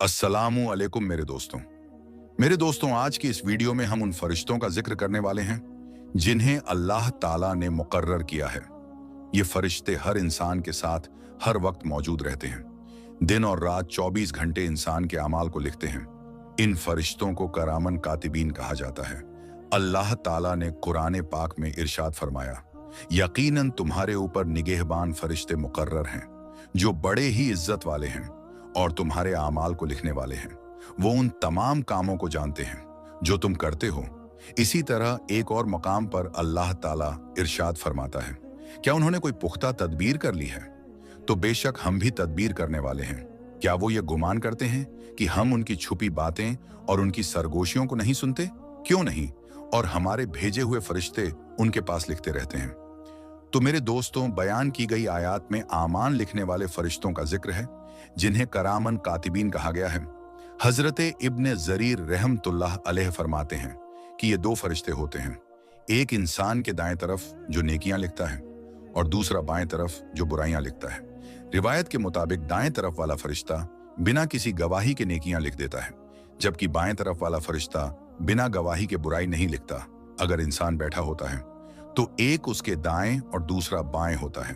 अस्सलामु अलैकुम मेरे दोस्तों आज की इस वीडियो में हम उन फरिश्तों का जिक्र करने वाले हैं जिन्हें अल्लाह ताला ने मुकर्रर किया है। ये फरिश्ते हर इंसान के साथ हर वक्त मौजूद रहते हैं। दिन और रात 24 घंटे इंसान के अमाल को लिखते हैं। इन फरिश्तों को करामन कातिबीन कहा जाता है। अल्लाह ताला ने कुरान पाक में इरशाद फरमाया, यकीनन तुम्हारे ऊपर निगहबान फरिश्ते मुकर्रर हैं जो बड़े ही इज्जत वाले हैं और तुम्हारे आमाल को लिखने वाले हैं। वो उन तमाम कामों को जानते हैं जो तुम करते हो। इसी तरह एक और मकाम पर अल्लाह ताला इरशाद फरमाता है, क्या उन्होंने कोई पुख्ता तदबीर कर ली है? तो बेशक हम भी तदबीर करने वाले हैं। क्या वो ये गुमान करते हैं कि हम उनकी छुपी बातें और उनकी सरगोशियों को नहीं सुनते? क्यों नहीं, और हमारे भेजे हुए फरिश्ते उनके पास लिखते रहते हैं। तो मेरे दोस्तों, बयान की गई आयत में आमान लिखने वाले फरिश्तों का जिक्र है जिन्हें करामन कातिबीन कहा गया है। हजरत इब्ने जरीर रहमतुल्लाह अलैह फरमाते हैं कि ये दो फरिश्ते होते हैं, एक इंसान के दाएं तरफ जो नेकियां लिखता है और दूसरा बाएं तरफ जो बुराइयां लिखता है। रिवायत के मुताबिक दाएं तरफ वाला फरिश्ता बिना किसी गवाही के नेकियां लिख देता है, जबकि बाएं तरफ वाला फरिश्ता बिना गवाही के बुराई नहीं लिखता। अगर इंसान बैठा होता है तो एक उसके दाएं और दूसरा बाएं होता है।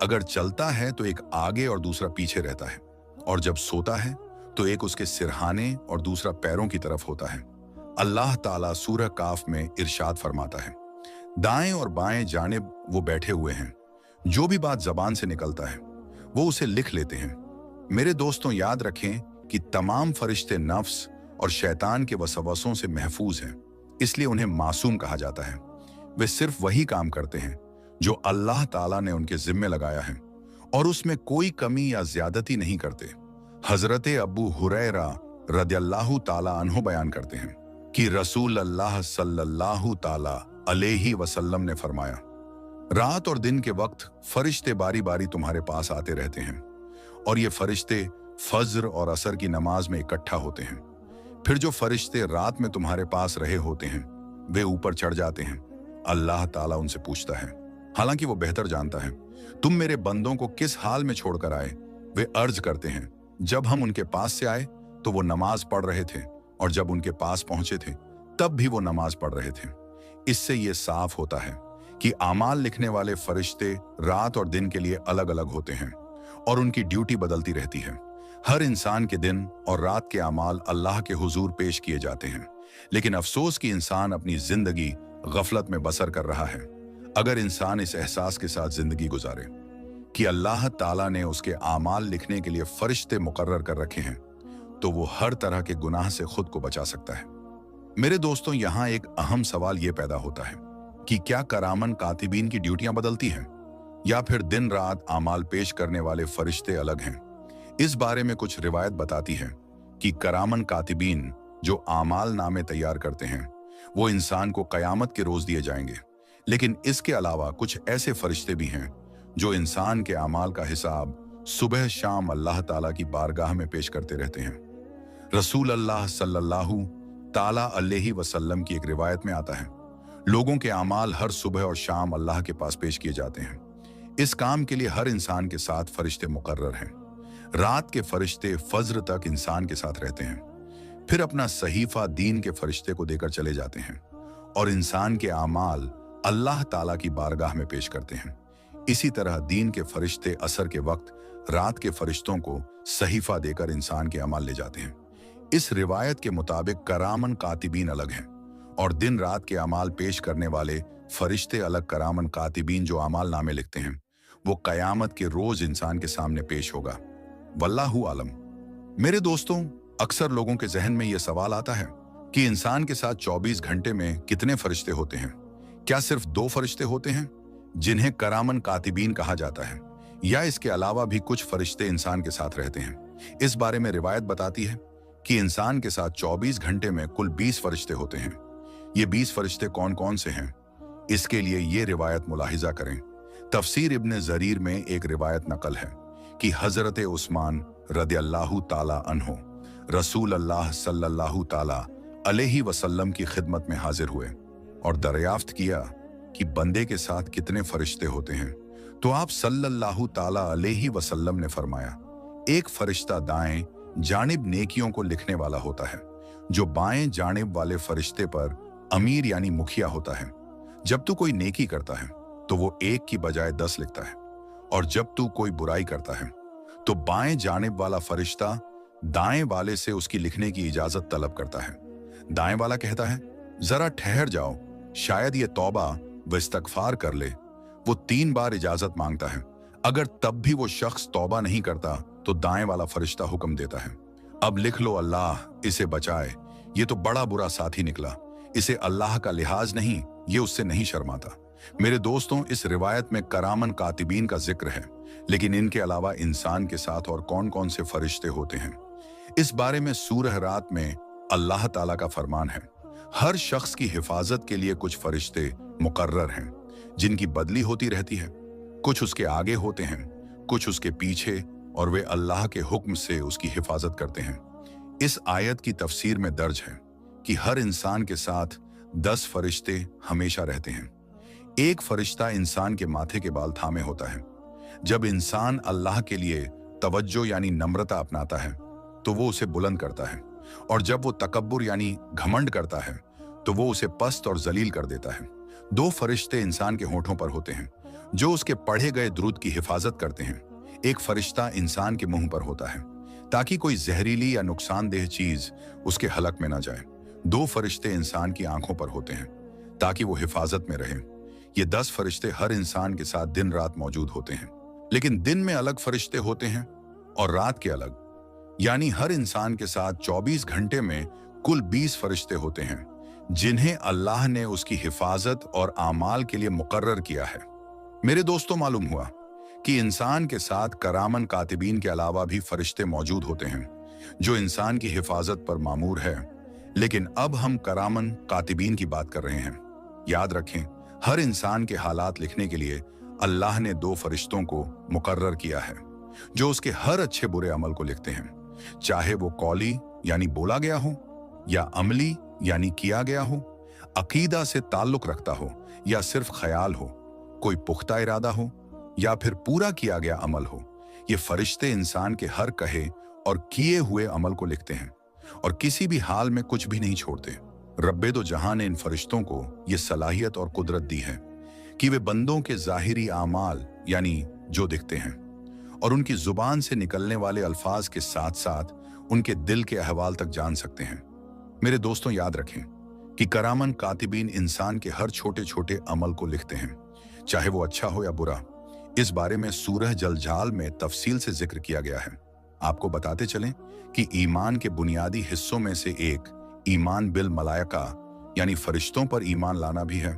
अगर चलता है तो एक आगे और दूसरा पीछे रहता है, और जब सोता है तो एक उसके सिरहाने और दूसरा पैरों की तरफ होता है। अल्लाह ताला सूरह काफ में इरशाद फरमाता है, दाएं और बाएं जानिब वो बैठे हुए हैं, जो भी बात जबान से निकलता है वो उसे लिख लेते हैं। मेरे दोस्तों, याद रखें कि तमाम फरिश्ते नफ्स और शैतान के वसवसों से महफूज हैं, इसलिए उन्हें मासूम कहा जाता है। वे सिर्फ वही काम करते हैं जो अल्लाह ताला ने उनके जिम्मे लगाया है और उसमें कोई कमी या ज्यादती नहीं करते। हजरत अबू हुरैरा रदियल्लाहु ताला अन्हु बयान करते हैं कि रसूल अल्लाह सल्लल्लाहु ताला अलैहि वसल्लम ने फरमाया, रात और दिन के वक्त फरिश्ते बारी बारी तुम्हारे पास आते रहते हैं, और ये फरिश्ते फज्र और असर की नमाज में इकट्ठा होते हैं। फिर जो फरिश्ते रात में तुम्हारे पास रहे होते हैं वे ऊपर चढ़ जाते हैं। अल्लाह ताला उनसे पूछता है, हालांकि वो बेहतर जानता है, तुम मेरे बंदों को किस हाल में छोड़कर आए? वे अर्ज करते हैं, जब हम उनके पास से आए तो वो नमाज पढ़ रहे थे, और जब उनके पास पहुंचे थे तब भी वो नमाज पढ़ रहे थे। इससे ये साफ होता है कि आमाल लिखने वाले फरिश्ते रात और दिन के लिए अलग अलग होते हैं और उनकी ड्यूटी बदलती रहती है। हर इंसान के दिन और रात के आमाल अल्लाह के हुजूर पेश किए जाते हैं, लेकिन अफसोस कि इंसान अपनी जिंदगी गफलत में बसर कर रहा है। अगर इंसान इस एहसास के साथ जिंदगी गुजारे कि अल्लाह ताला ने उसके आमाल लिखने के लिए फरिश्ते मुकर्रर कर रखे हैं, तो वो हर तरह के गुनाह से खुद को बचा सकता है। मेरे दोस्तों, यहाँ एक अहम सवाल ये पैदा होता है कि क्या करामन कातिबीन की ड्यूटियां बदलती हैं, या फिर दिन रात आमाल पेश करने वाले फरिश्ते अलग हैं? इस बारे में कुछ रिवायत बताती है कि करामन कातिबीन जो आमाल नामे तैयार करते हैं वो इंसान को कयामत के रोज दिए जाएंगे, लेकिन इसके अलावा कुछ ऐसे फरिश्ते भी हैं जो इंसान के आमाल का हिसाब सुबह शाम अल्लाह ताला की बारगाह में पेश करते रहते हैं। रसूल अल्लाह सल्लल्लाहु ताला अलैहि वसल्लम की एक रिवायत में आता है, लोगों के आमाल हर सुबह और शाम अल्लाह के पास पेश किए जाते हैं। इस काम के लिए हर इंसान के साथ फरिश्ते मुकर्रर हैं। रात के फरिश्ते फज्र तक इंसान के साथ रहते हैं, फिर अपना सहीफा दीन के फरिश्ते को देकर चले जाते हैं और इंसान के आमाल अल्लाह ताला की बारगाह में पेश करते हैं। इसी तरह दीन के फरिश्ते असर के वक्त रात के फरिश्तों को सहीफा देकर इंसान के अमाल ले जाते हैं। इस रिवायत के मुताबिक करामन कातिबीन अलग हैं और दिन रात के अमाल पेश करने वाले फरिश्ते अलग। करामन कातिबीन जो अमाल नामे लिखते हैं वो कयामत के रोज इंसान के सामने पेश होगा। वल्लाहु आलम। मेरे दोस्तों, अक्सर लोगों के जहन में यह सवाल आता है कि इंसान के साथ 24 घंटे में कितने फरिश्ते होते हैं? क्या सिर्फ 2 फरिश्ते होते हैं जिन्हें करामन कातिबीन कहा जाता है, या इसके अलावा भी कुछ फरिश्ते इंसान के साथ रहते हैं? इस बारे में रिवायत बताती है कि इंसान के साथ 24 घंटे में कुल 20 फरिश्ते होते हैं। ये 20 फरिश्ते कौन कौन से हैं, इसके लिए ये रिवायत मुलाहिजा करें। तफसीर इब्ने जरीर में एक रिवायत नकल है कि हजरत उस्मान रदियल्लाहु ताला अन्हु रसूल अल्लाह सल्लल्लाहु ताला अलैहि वसल्लम की खिदमत में हाजिर हुए और दरियाफ्त किया कि बंदे के साथ कितने फरिश्ते होते हैं। तो आप सल्लल्लाहु ताला अलैहि वसल्लम ने फरमाया, एक फरिश्ता दाएं जानिब नेकियों को लिखने वाला होता है। जो बाएं जानिब वाले फरिश्ते पर अमीर यानी मुखिया होता है। जब तू कोई नेकी करता है तो वो 1 की बजाय 10 लिखता है, और जब तू कोई बुराई करता है तो बाएं जानिब वाला फरिश्ता दाएं वाले से उसकी लिखने की इजाजत तलब करता है। दाएं वाला कहता है, जरा ठहर जाओ, शायद ये तौबा व इस्तगफार कर ले। वो 3 बार इजाजत मांगता है। अगर तब भी वो शख्स तौबा नहीं करता तो दाएं वाला फरिश्ता हुक्म देता है, अब लिख लो, अल्लाह इसे बचाए, ये तो बड़ा बुरा साथी निकला, इसे अल्लाह का लिहाज नहीं, ये उससे नहीं शर्माता। मेरे दोस्तों, इस रिवायत में करामन कातिबीन का जिक्र है, लेकिन इनके अलावा इंसान के साथ और कौन कौन से फरिश्ते होते हैं, इस बारे में सूरह रात में अल्लाह ताला का फरमान है। हर शख्स की हिफाजत के लिए कुछ फरिश्ते मुकर्रर हैं, जिनकी बदली होती रहती है। कुछ उसके आगे होते हैं, कुछ उसके पीछे, और वे अल्लाह के हुक्म से उसकी हिफाजत करते हैं। इस आयत की तफसीर में दर्ज है कि हर इंसान के साथ 10 फरिश्ते हमेशा रहते हैं। एक फरिश्ता इंसान के माथे के बाल थामे होता है। जब इंसान अल्लाह के लिए तवज्जो यानी नम्रता अपनाता है तो वो उसे बुलंद करता है, और जब वो तकब्बुर यानी घमंड करता है तो वो उसे पस्त और जलील कर देता है। 2 फरिश्ते इंसान के होठों पर होते हैं, जो उसके पढ़े गए दुरूद की हिफाजत करते हैं। एक फरिश्ता इंसान के मुंह पर होता है, ताकि कोई जहरीली या नुकसानदेह चीज उसके हलक में ना जाए। 2 फरिश्ते इंसान की आंखों पर होते हैं, ताकि वो हिफाजत में रहे। ये 10 फरिश्ते हर इंसान के साथ दिन रात मौजूद होते हैं, लेकिन दिन में अलग फरिश्ते होते हैं और रात के अलग, यानी हर इंसान के साथ 24 घंटे में कुल 20 फरिश्ते होते हैं, जिन्हें अल्लाह ने उसकी हिफाजत और आमाल के लिए मुकर्रर किया है। मेरे दोस्तों, मालूम हुआ कि इंसान के साथ करामन कातिबीन के अलावा भी फरिश्ते मौजूद होते हैं, जो इंसान की हिफाजत पर मामूर है। लेकिन अब हम करामन कातिबीन की बात कर रहे हैं। याद रखें, हर इंसान के हालात लिखने के लिए अल्लाह ने 2 फरिश्तों को मुकर्रर किया है, जो उसके हर अच्छे बुरे अमल को लिखते हैं, चाहे वो कौली यानी बोला गया हो, या अमली यानी किया गया हो, अकीदा से ताल्लुक रखता हो या सिर्फ ख्याल हो, कोई पुख्ता इरादा हो या फिर पूरा किया गया अमल हो। ये फरिश्ते इंसान के हर कहे और किए हुए अमल को लिखते हैं, और किसी भी हाल में कुछ भी नहीं छोड़ते। रब्बे दो जहां ने इन फरिश्तों को ये सलाहियत और कुदरत दी है कि वे बंदों के ज़ाहिरी आमाल यानी जो दिखते हैं और उनकी जुबान से निकलने वाले अल्फाज के साथ साथ उनके दिल के अहवाल तक जान सकते हैं। मेरे दोस्तों, याद रखें कि करामन कातिबीन इंसान के हर छोटे छोटे अमल को लिखते हैं, चाहे वो अच्छा हो या बुरा। इस बारे में सूरह जलजाल में तफसील से जिक्र किया गया है। आपको बताते चलें कि ईमान के बुनियादी हिस्सों में से एक ईमान बिल मलाइका यानी फरिश्तों पर ईमान लाना भी है।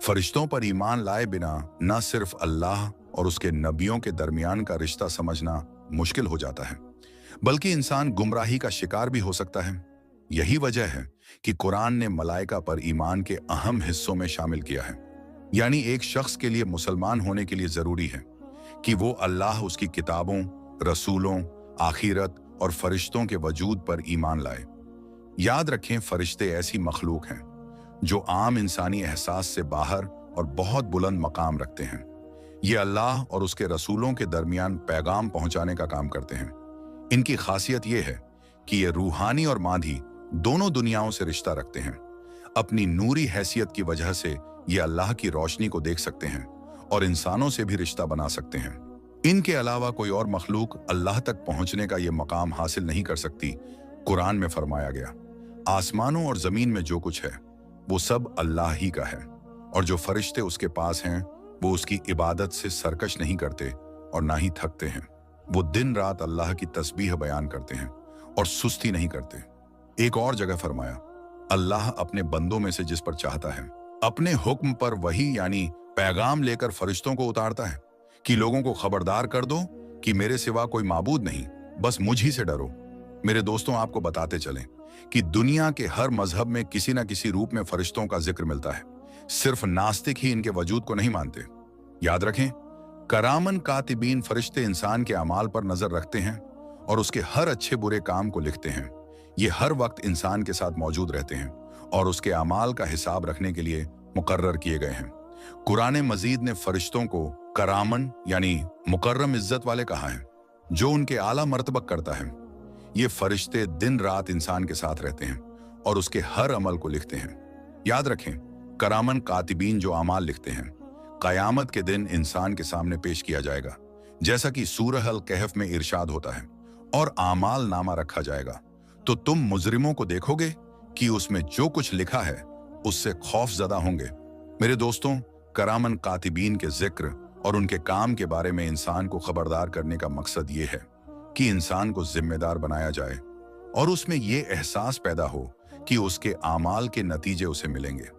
फरिश्तों पर ईमान लाए बिना न सिर्फ अल्लाह और उसके नबियों के दरमियान का रिश्ता समझना मुश्किल हो जाता है, बल्कि इंसान गुमराही का शिकार भी हो सकता है। यही वजह है कि कुरान ने मलाइका पर ईमान के अहम हिस्सों में शामिल किया है। यानी एक शख्स के लिए मुसलमान होने के लिए जरूरी है कि वो अल्लाह, उसकी किताबों, रसूलों, आखिरत और फरिश्तों के वजूद पर ईमान लाए। याद रखें, फरिश्ते ऐसी मखलूक हैं जो आम इंसानी एहसास से बाहर और बहुत बुलंद मकाम रखते हैं। ये अल्लाह और उसके रसूलों के दरमियान पैगाम पहुंचाने का काम करते हैं। इनकी खासियत ये है कि ये रूहानी और मादी दोनों दुनियाओं से रिश्ता रखते हैं। अपनी नूरी हैसियत की वजह से ये अल्लाह की रोशनी को देख सकते हैं और इंसानों से भी रिश्ता बना सकते हैं। इनके अलावा कोई और मखलूक अल्लाह तक पहुंचने का ये मकाम हासिल नहीं कर सकती। कुरान में फरमाया गया, आसमानों और जमीन में जो कुछ है वो सब अल्लाह ही का है, और जो फरिश्ते उसके पास हैं वो उसकी इबादत से सरकश नहीं करते और ना ही थकते हैं। वो दिन रात अल्लाह की तस्बीह बयान करते हैं और सुस्ती नहीं करते। एक और जगह फरमाया, अल्लाह अपने बंदों में से जिस पर चाहता है अपने हुक्म पर वही यानी पैगाम लेकर फरिश्तों को उतारता है कि लोगों को खबरदार कर दो कि मेरे सिवा कोई माबूद नहीं, बस मुझ ही से डरो। मेरे दोस्तों, आपको बताते चलें कि दुनिया के हर मजहब में किसी न किसी रूप में फरिश्तों का जिक्र मिलता है। सिर्फ नास्तिक ही इनके वजूद को नहीं मानते। याद रखें, करामन कातिबीन फरिश्ते इंसान के अमाल पर नजर रखते हैं और उसके हर अच्छे बुरे काम को लिखते हैं। ये हर वक्त इंसान के साथ मौजूद रहते हैं और उसके अमाल का हिसाब रखने के लिए मुकर्रर किए गए हैं। कुरान मजीद ने फरिश्तों को करामन यानी मुकर्रम इज्जत वाले कहा है, जो उनके आला मर्तबा करता है। ये फरिश्ते दिन रात इंसान के साथ रहते हैं और उसके हर अमल को लिखते हैं। याद रखें, करामन कातिबीन जो अमाल लिखते हैं, कयामत के दिन इंसान के सामने पेश किया जाएगा, जैसा कि सूरह अल कहफ में इरशाद होता है, और आमाल नामा रखा जाएगा। तो तुम मुजरिमों को देखोगे कि उसमें जो कुछ लिखा है उससे खौफजदा होंगे। मेरे दोस्तों, करामन कातिबीन के जिक्र और उनके काम के बारे में इंसान को खबरदार करने का मकसद ये है कि इंसान को जिम्मेदार बनाया जाए और उसमें ये एहसास पैदा हो कि उसके आमाल के नतीजे उसे मिलेंगे।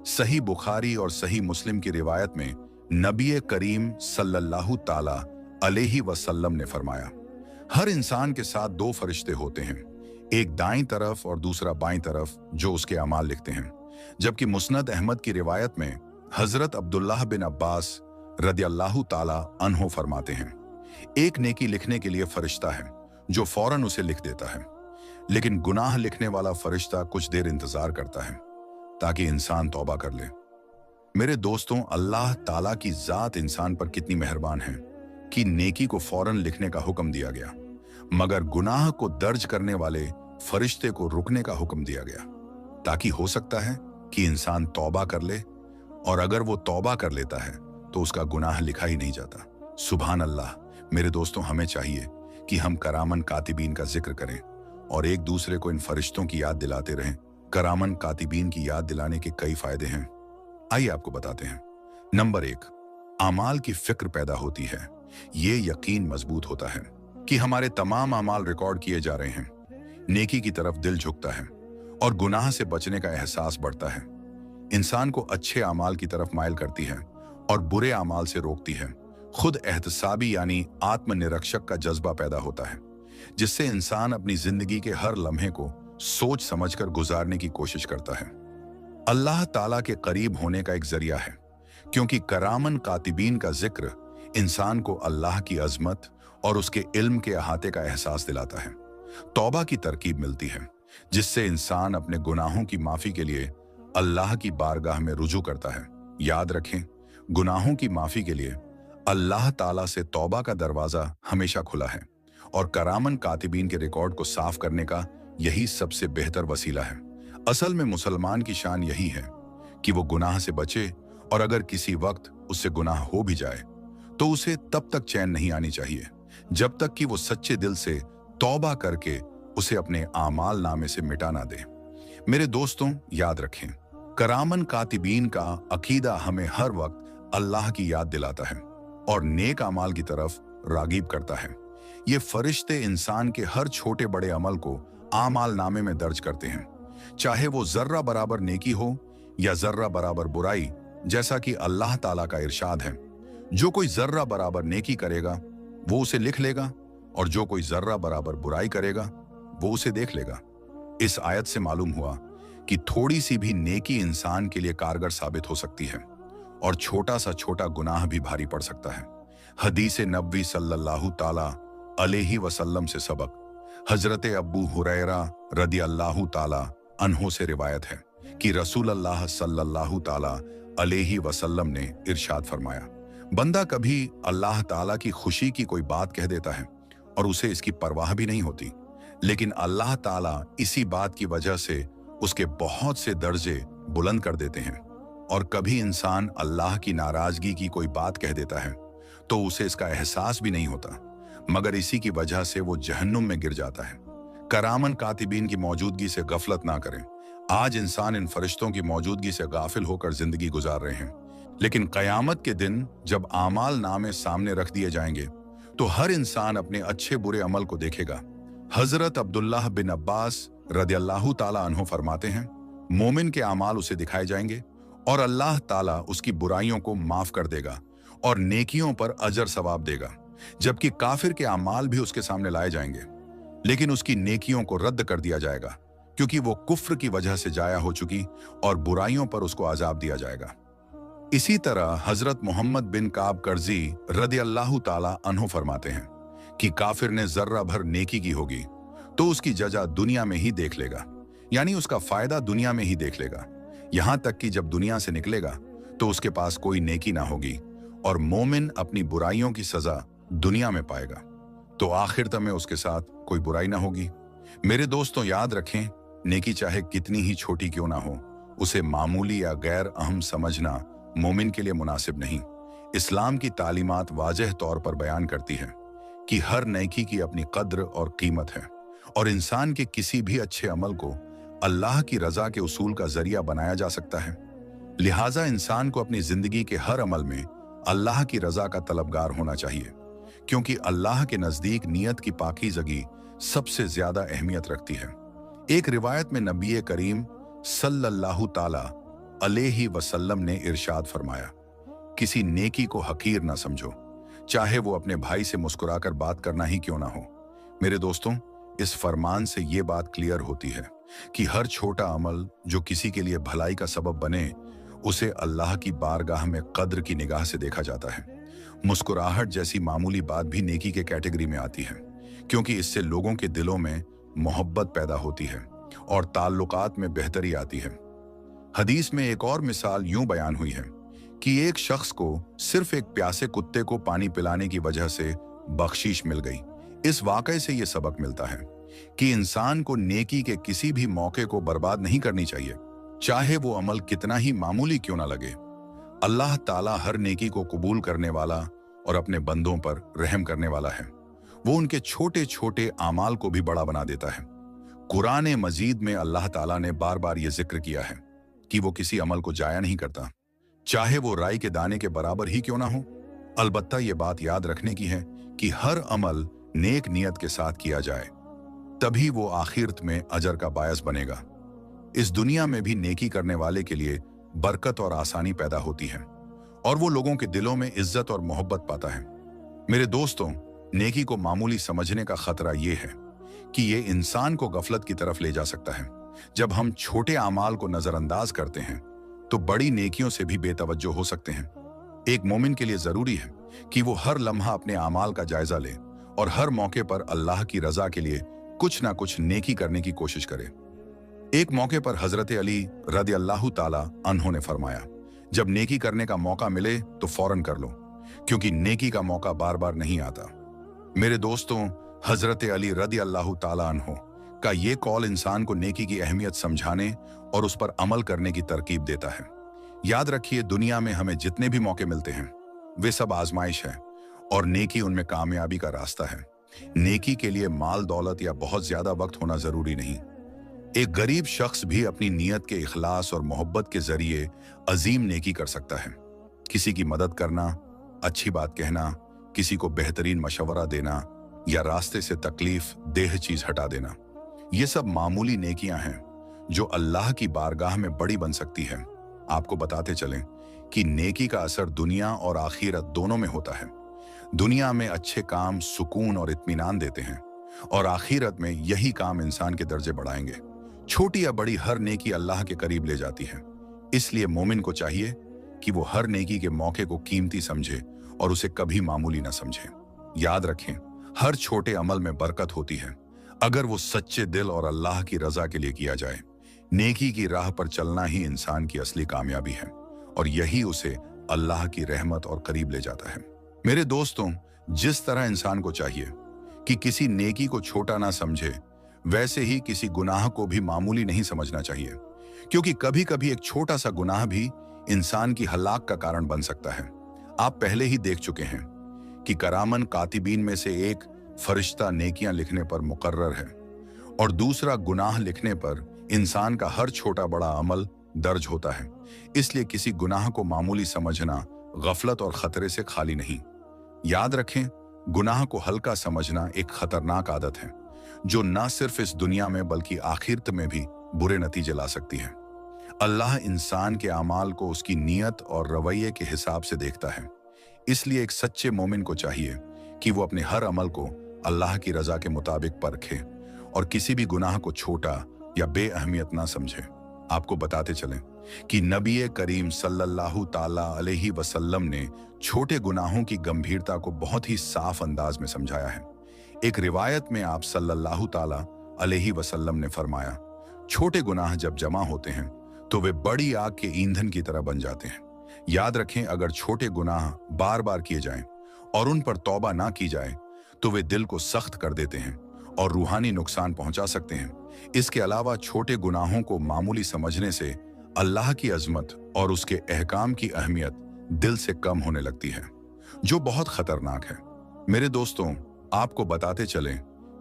सही बुखारी और सही मुस्लिम की रिवायत में नबी करीम सल्लल्लाहु ताला अलैहि वसल्लम ने फरमाया, हर इंसान के साथ दो फरिश्ते होते हैं, एक दाईं तरफ और दूसरा बाईं तरफ, जो उसके अमाल लिखते हैं। जबकि मुस्नद अहमद की रिवायत में हजरत अब्दुल्लाह बिन अब्बास रदियल्लाहु ताला अन्हो फरमाते हैं, एक नेकी लिखने के लिए फरिश्ता है जो फौरन उसे लिख देता है, लेकिन गुनाह लिखने वाला फरिश्ता कुछ देर इंतजार करता है ताकि इंसान तौबा कर ले। मेरे दोस्तों, अल्लाह ताला की जात इंसान पर कितनी मेहरबान है कि नेकी को फौरन लिखने का हुक्म दिया गया, मगर गुनाह को दर्ज करने वाले फरिश्ते को रुकने का हुक्म दिया गया, ताकि हो सकता है कि इंसान तौबा कर ले, और अगर वो तौबा कर लेता है तो उसका गुनाह लिखा ही नहीं जाता। सुभान अल्लाह। मेरे दोस्तों, हमें चाहिए कि हम करामन कातिबीन का जिक्र करें और एक दूसरे को इन फरिश्तों की याद दिलाते रहें। करामन कातिबीन की याद दिलाने के कई फायदे हैं, आइए आपको बताते हैं। नंबर 1, आमाल की फिक्र पैदा होती है। ये यकीन मजबूत होता है कि हमारे तमाम आमाल रिकॉर्ड किए जा रहे हैं। नेकी की तरफ दिल झुकता है और गुनाह से बचने का एहसास बढ़ता है। इंसान को अच्छे आमाल की तरफ माइल करती है और बुरे आमाल से रोकती है। खुद एहतसाबी यानी आत्मनिरीक्षक का जज्बा पैदा होता है, जिससे इंसान अपनी जिंदगी के हर लम्हे को सोच समझकर गुजारने की कोशिश करता है। अल्लाह ताला के करीब होने का एक जरिया है, क्योंकि करामन कातिबीन का जिक्र इंसान को अल्लाह की अजमत और उसके इल्म के अहाते का एहसास दिलाता है। तौबा की तरकीब मिलती है, जिससे इंसान अपने गुनाहों की माफी के लिए अल्लाह की बारगाह में रुजू करता है। याद रखें, गुनाहों की माफी के लिए अल्लाह ताला से तौबा का दरवाजा हमेशा खुला है, और करामन कातिबीन के रिकॉर्ड को साफ करने का यही सबसे बेहतर वसीला है। असल में मुसलमान की शान यही है कि वो गुनाह से बचे, और अगर किसी वक्त उससे गुनाह हो भी जाए तो उसे तब तक चैन नहीं आनी चाहिए जब तक कि वो सच्चे दिल से तौबा करके उसे अपने आमाल नामे से मिटा ना दे। मेरे दोस्तों, याद रखें, करामन कातिबीन का अकीदा हमें हर वक्त अल्लाह की याद दिलाता है और नेक अमाल की तरफ रागीब करता है। ये फरिश्ते इंसान के हर छोटे बड़े अमल को आमाल नामे में दर्ज करते हैं, चाहे वो जर्रा बराबर नेकी हो या जर्रा बराबर बुराई। जैसा कि अल्लाह ताला का इरशाद है, जो कोई जर्रा बराबर नेकी करेगा वो उसे लिख लेगा, और जो कोई जर्रा बराबर बुराई करेगा वो उसे देख लेगा। इस आयत से मालूम हुआ कि थोड़ी सी भी नेकी इंसान के लिए कारगर साबित हो सकती है, और छोटा सा छोटा गुनाह भी भारी पड़ सकता है। हदीस नबवी सल्लल्लाहु ताला अलैहि वसल्लम से सबक हजरत अब्बू हुरैरा रदियल्लाहु ताला अन्हो से रिवायत है कि रसूल अल्लाह सल्लल्लाहु ताला अलैहि वसल्लम ने इरशाद फरमाया, बंदा कभी अल्लाह ताला की खुशी की कोई बात कह देता है और उसे इसकी परवाह भी नहीं होती, लेकिन अल्लाह ताला इसी बात की वजह से उसके बहुत से दर्जे बुलंद कर देते हैं। और कभी इंसान अल्लाह की नाराजगी की कोई बात कह देता है तो उसे इसका एहसास भी नहीं होता, मगर इसी की वजह से वो जहन्नुम में गिर जाता है। करामन कातिबीन की मौजूदगी से गफलत ना करें। आज इंसान इन फरिश्तों की मौजूदगी से गाफिल होकर जिंदगी गुजार रहे हैं, लेकिन कयामत के दिन जब आमाल नामे सामने रख दिए जाएंगे तो हर इंसान अपने अच्छे बुरे अमल को देखेगा। हजरत अब्दुल्लाह बिन अब्बास रदियल्लाहु ताला अन्हो फरमाते हैं, मोमिन के आमाल उसे दिखाए जाएंगे और अल्लाह ताला उसकी बुराइयों को माफ कर देगा और नेकियों पर अजर सवाब देगा, जबकि काफिर के आमाल भी उसके सामने लाए जाएंगे, लेकिन उसकी नेकियों को रद्द कर दिया जाएगा, क्योंकि वो कुफ्र की वजह से जाया हो चुकी, और बुराइयों पर उसको अजाब दिया जाएगा। इसी तरह हजरत मोहम्मद बिन काब कर्जी रदियल्लाहु ताला अन्हो फरमाते हैं कि काफिर ने जर्रा भर नेकी की होगी तो उसकी जजा दुनिया में ही देख लेगा, यानी उसका फायदा दुनिया में ही देख लेगा, यहां तक कि जब दुनिया से निकलेगा तो उसके पास कोई नेकी ना होगी, और मोमिन अपनी बुराइयों की सजा दुनिया में पाएगा तो आखिरत में उसके साथ कोई बुराई ना होगी। मेरे दोस्तों, याद रखें, नेकी चाहे कितनी ही छोटी क्यों ना हो, उसे मामूली या गैर अहम समझना मोमिन के लिए मुनासिब नहीं। इस्लाम की तालीमात वाज़ेह तौर पर बयान करती है कि हर नेकी की अपनी कद्र और कीमत है, और इंसान के किसी भी अच्छे अमल को अल्लाह की रजा के उसूल का जरिया बनाया जा सकता है। लिहाजा इंसान को अपनी जिंदगी के हर अमल में अल्लाह की रजा का तलबगार होना चाहिए, क्योंकि अल्लाह के नजदीक नियत की पाकीज़गी सबसे ज्यादा अहमियत रखती है। एक रिवायत में नबी करीम सल्लल्लाहु ताला अलैहि वसल्लम ने इरशाद फरमाया, किसी नेकी को हकीर ना समझो, चाहे वो अपने भाई से मुस्कुराकर बात करना ही क्यों ना हो। मेरे दोस्तों, इस फरमान से ये बात क्लियर होती है कि हर छोटा अमल जो किसी के लिए भलाई का सबब बने, उसे अल्लाह की बारगाह में कद्र की निगाह से देखा जाता है। मुस्कुराहट जैसी मामूली बात भी नेकी के कैटेगरी में आती है, क्योंकि इससे लोगों के दिलों में मोहब्बत पैदा होती है और ताल्लुकात में बेहतरी आती है। हदीस में एक और मिसाल यूं बयान हुई है कि एक शख्स को सिर्फ एक प्यासे कुत्ते को पानी पिलाने की वजह से बख्शीश मिल गई। इस वाकये से यह सबक मिलता है कि इंसान को नेकी के किसी भी मौके को बर्बाद नहीं करनी चाहिए, चाहे वो अमल कितना ही मामूली क्यों ना लगे। अल्लाह ताला हर नेकी को कबूल करने वाला और अपने बंदों पर रहम करने वाला है। वो उनके छोटे छोटे आमाल को भी बड़ा बना देता है। कुरान मजीद में अल्लाह ताला ने बार बार ये जिक्र किया है कि वो किसी अमल को जाया नहीं करता, चाहे वो राई के दाने के बराबर ही क्यों ना हो। अलबत्ता ये बात याद रखने की है कि हर अमल नेक नियत के साथ किया जाए, तभी वो आखिरत में अजर का बायस बनेगा। इस दुनिया में भी नेकी करने वाले के लिए बरकत और आसानी पैदा होती है, और वो लोगों के दिलों में इज्जत और मोहब्बत पाता है। मेरे दोस्तों, नेकी को मामूली समझने का खतरा ये है कि ये इंसान को गफलत की तरफ ले जा सकता है। जब हम छोटे आमाल को नजरअंदाज करते हैं तो बड़ी नेकियों से भी बेतवज्जो हो सकते हैं। एक मोमिन के लिए जरूरी है कि वो हर लम्हा अपने आमाल का जायजा ले और हर मौके पर अल्लाह की रजा के लिए कुछ ना कुछ नेकी करने की कोशिश करे। एक मौके पर हजरत अली रदी अल्लाह ताला अन्हो ने फरमाया, जब नेकी करने का मौका मिले तो फौरन कर लो, क्योंकि नेकी का मौका बार बार नहीं आता। मेरे दोस्तों, हजरत अली रदी अल्लाह ताला अन्हो का ये कौल इंसान को नेकी की अहमियत समझाने और उस पर अमल करने की तरकीब देता है। याद रखिए, दुनिया में हमें जितने भी मौके मिलते हैं वे सब आजमाइश है, और नेकी उनमें कामयाबी का रास्ता है। नेकी के लिए माल दौलत या बहुत ज्यादा वक्त होना जरूरी नहीं। एक गरीब शख्स भी अपनी नीयत के इखलास और मोहब्बत के जरिए अजीम नेकी कर सकता है। किसी की मदद करना, अच्छी बात कहना, किसी को बेहतरीन मशवरा देना या रास्ते से तकलीफ देह चीज हटा देना, ये सब मामूली नेकियां हैं जो अल्लाह की बारगाह में बड़ी बन सकती है। आपको बताते चलें कि नेकी का असर दुनिया और आखिरत दोनों में होता है। दुनिया में अच्छे काम सुकून और इत्मीनान देते हैं, और आखिरत में यही काम इंसान के दर्जे बढ़ाएंगे। छोटी या बड़ी हर नेकी अल्लाह के करीब ले जाती है। इसलिए मोमिन को चाहिए कि वो हर नेकी के मौके को कीमती समझे और उसे कभी मामूली ना समझे। याद रखें, हर छोटे अमल में बरकत होती है अगर वो सच्चे दिल और अल्लाह की रजा के लिए किया जाए। नेकी की राह पर चलना ही इंसान की असली कामयाबी है, और यही उसे अल्लाह की रहमत और करीब ले जाता है। मेरे दोस्तों, जिस तरह इंसान को चाहिए कि किसी नेकी को छोटा ना समझे, वैसे ही किसी गुनाह को भी मामूली नहीं समझना चाहिए, क्योंकि कभी कभी एक छोटा सा गुनाह भी इंसान की हलाक का कारण बन सकता है। आप पहले ही देख चुके हैं कि करामन कातिबीन में से एक फरिश्ता नेकियां लिखने पर मुकर्रर है, और दूसरा गुनाह लिखने पर इंसान का हर छोटा बड़ा अमल दर्ज होता है। इसलिए किसी गुनाह को मामूली समझना गफलत और खतरे से खाली नहीं। याद रखें, गुनाह को हल्का समझना एक खतरनाक आदत है जो न सिर्फ इस दुनिया में बल्कि आखिरत में भी बुरे नतीजे ला सकती है। अल्लाह इंसान के अमाल को उसकी नीयत और रवैये के हिसाब से देखता है। इसलिए एक सच्चे मोमिन को चाहिए कि वो अपने हर अमल को अल्लाह की रजा के मुताबिक परखे और किसी भी गुनाह को छोटा या बेअहमियत ना समझे। आपको बताते चलें कि नबी करीम सल्लल्लाहु ताला अलैहि वसल्लम ने छोटे गुनाहों की गंभीरता को बहुत ही साफ अंदाज में समझाया है। एक रिवायत में आप सल्लल्लाहु ताला अलैहि वसल्लम ने फरमाया, छोटे गुनाह जब जमा होते हैं तो वे बड़ी आग के ईंधन की तरह बन जाते हैं। याद रखें, अगर छोटे गुनाह बार बार किए जाएं और उन पर तौबा ना की जाए तो वे दिल को सख्त कर देते हैं और रूहानी नुकसान पहुंचा सकते हैं। इसके अलावा छोटे गुनाहों को मामूली समझने से अल्लाह की अजमत और उसके अहकाम की अहमियत दिल से कम होने लगती है, जो बहुत खतरनाक है। मेरे दोस्तों, आपको बताते चलें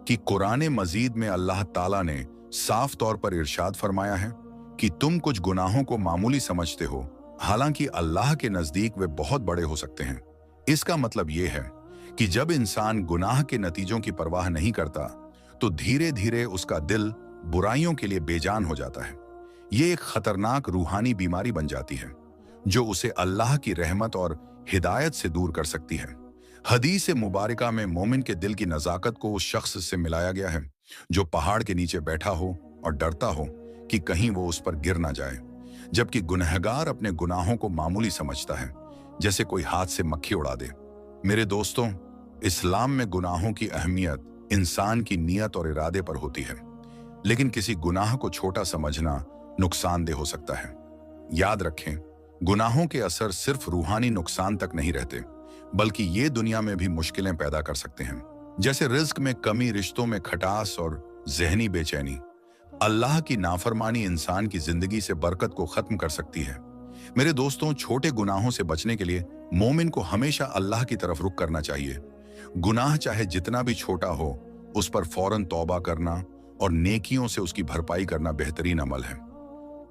कि कुरान मजीद में अल्लाह ताला ने साफ तौर पर इरशाद फरमाया है कि तुम कुछ गुनाहों को मामूली समझते हो, हालांकि अल्लाह के नजदीक वे बहुत बड़े हो सकते हैं। इसका मतलब यह है कि जब इंसान गुनाह के नतीजों की परवाह नहीं करता, तो धीरे धीरे उसका दिल बुराइयों के लिए बेजान हो जाता है। ये एक खतरनाक रूहानी बीमारी बन जाती है, जो उसे अल्लाह की रहमत और हिदायत से दूर कर सकती है। हदीस मुबारका में मोमिन के दिल की नजाकत को उस शख्स से मिलाया गया है जो पहाड़ के नीचे बैठा हो और डरता हो कि कहीं वो उस पर गिर ना जाए, जबकि गुनहगार अपने गुनाहों को मामूली समझता है, जैसे कोई हाथ से मक्खी उड़ा दे। मेरे दोस्तों, इस्लाम में गुनाहों की अहमियत इंसान की नीयत और इरादे पर होती है, लेकिन किसी गुनाह को छोटा समझना नुकसानदेह हो सकता है। याद रखें, गुनाहों के असर सिर्फ रूहानी नुकसान तक नहीं रहते, बल्कि ये दुनिया में भी मुश्किलें पैदा कर सकते हैं, जैसे रिज्क में कमी, रिश्तों में खटास और जहनी बेचैनी। अल्लाह की नाफरमानी इंसान की जिंदगी से बरकत को खत्म कर सकती है। मेरे दोस्तों, छोटे गुनाहों से बचने के लिए मोमिन को हमेशा अल्लाह की तरफ रुख करना चाहिए। गुनाह चाहे जितना भी छोटा हो, उस पर फौरन तौबा करना और नेकियों से उसकी भरपाई करना बेहतरीन अमल है।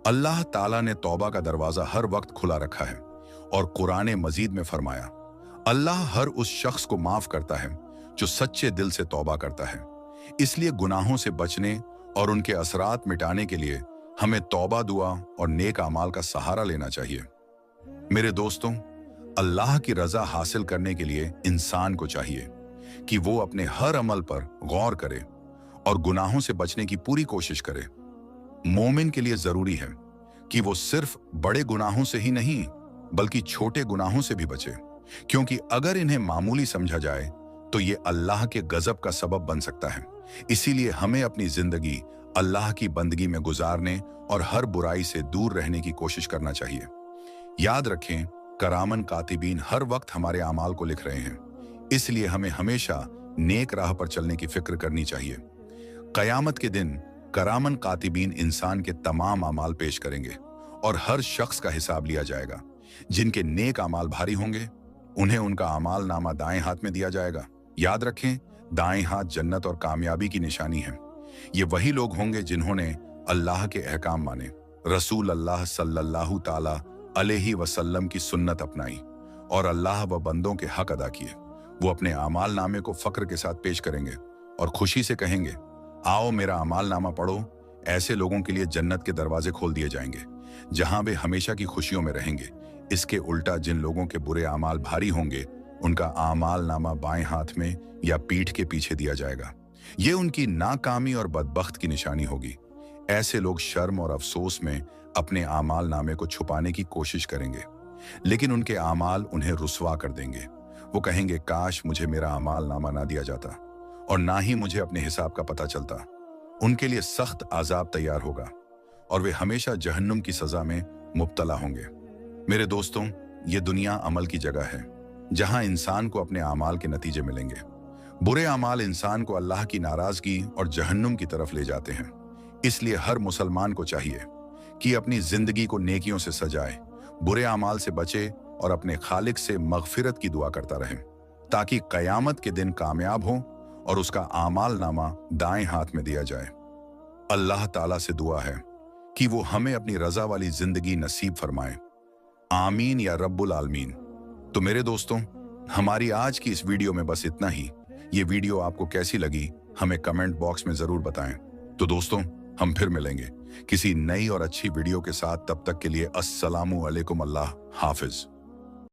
अल्लाह ताला ने तौबा का दरवाजा हर वक्त खुला रखा है और कुरान मजीद में फरमाया, अल्लाह हर उस शख्स को माफ करता है जो सच्चे दिल से तौबा करता है। इसलिए गुनाहों से बचने और उनके असरात मिटाने के लिए हमें तौबा, दुआ और नेक अमाल का सहारा लेना चाहिए। मेरे दोस्तों, अल्लाह की रजा हासिल करने के लिए इंसान को चाहिए कि वो अपने हर अमल पर गौर करे और गुनाहों से बचने की पूरी कोशिश करे। मोमिन के लिए जरूरी है कि वो सिर्फ बड़े गुनाहों से ही नहीं, बल्कि छोटे गुनाहों से भी बचे, क्योंकि अगर इन्हें मामूली समझा जाए तो ये अल्लाह के गजब का सबब बन सकता है। इसीलिए हमें अपनी जिंदगी अल्लाह की बंदगी में गुजारने और हर बुराई से दूर रहने की कोशिश करना चाहिए। याद रखें, करामन कातिबीन हर वक्त हमारे अमाल को लिख रहे हैं, इसलिए हमें हमेशा नेक राह पर चलने की फिक्र करनी चाहिए। कयामत के दिन करामन कातिबीन इंसान के तमाम अमाल पेश करेंगे और हर शख्स का हिसाब लिया जाएगा। जिनके नेक अमाल भारी होंगे, उन्हें उनका अमाल नामा दाएं हाथ में दिया जाएगा। याद रखें, दाएं हाथ जन्नत और कामयाबी की निशानी है। ये वही लोग होंगे जिन्होंने अल्लाह के अहकाम माने, रसूल अल्लाह सल्लल्लाहु ताला अलैहि वसल्लम की सुन्नत अपनाई और अल्लाह व बंदों के हक अदा किए। वो अपने अमाल नामे को फक्र के साथ पेश करेंगे और खुशी से कहेंगे, आओ मेरा अमाल नामा पढ़ो। ऐसे लोगों के लिए जन्नत के दरवाजे खोल दिए जाएंगे, जहां वे हमेशा की खुशियों में रहेंगे। इसके उल्टा जिन लोगों के बुरे अमाल भारी होंगे, उनका अमाल नामा बाएं हाथ में या पीठ के पीछे दिया जाएगा। ये उनकी नाकामी और बदबख्त की निशानी होगी। ऐसे लोग शर्म और अफसोस में अपने आमाल नामे को छुपाने की कोशिश करेंगे, लेकिन उनके आमाल उन्हें रुस्वा कर देंगे। वो कहेंगे, काश मुझे मेरा आमाल नामा ना दिया जाता और ना ही मुझे अपने हिसाब का पता चलता। उनके लिए सख्त आजाब तैयार होगा और वे हमेशा जहन्नुम की सजा में मुब्तला होंगे। मेरे दोस्तों, ये दुनिया अमल की जगह है, जहां इंसान को अपने आमाल के नतीजे मिलेंगे। बुरे आमाल इंसान को अल्लाह की नाराजगी और जहन्नुम की तरफ ले जाते हैं। इसलिए हर मुसलमान को चाहिए कि अपनी जिंदगी को नेकियों से सजाए, बुरे आमाल से बचे और अपने खालिक से मगफिरत की दुआ करता रहे, ताकि कयामत के दिन कामयाब हो और उसका आमाल नामा दाएं हाथ में दिया जाए। अल्लाह ताला से दुआ है कि वो हमें अपनी रजा वाली जिंदगी नसीब फरमाए। आमीन या रब्बुल आलमीन। तो मेरे दोस्तों, हमारी आज की इस वीडियो में बस इतना ही। ये वीडियो आपको कैसी लगी हमें कमेंट बॉक्स में जरूर बताएं। तो दोस्तों, हम फिर मिलेंगे किसी नई और अच्छी वीडियो के साथ। तब तक के लिए अस्सलामु अलैकुम, अल्लाह हाफिज।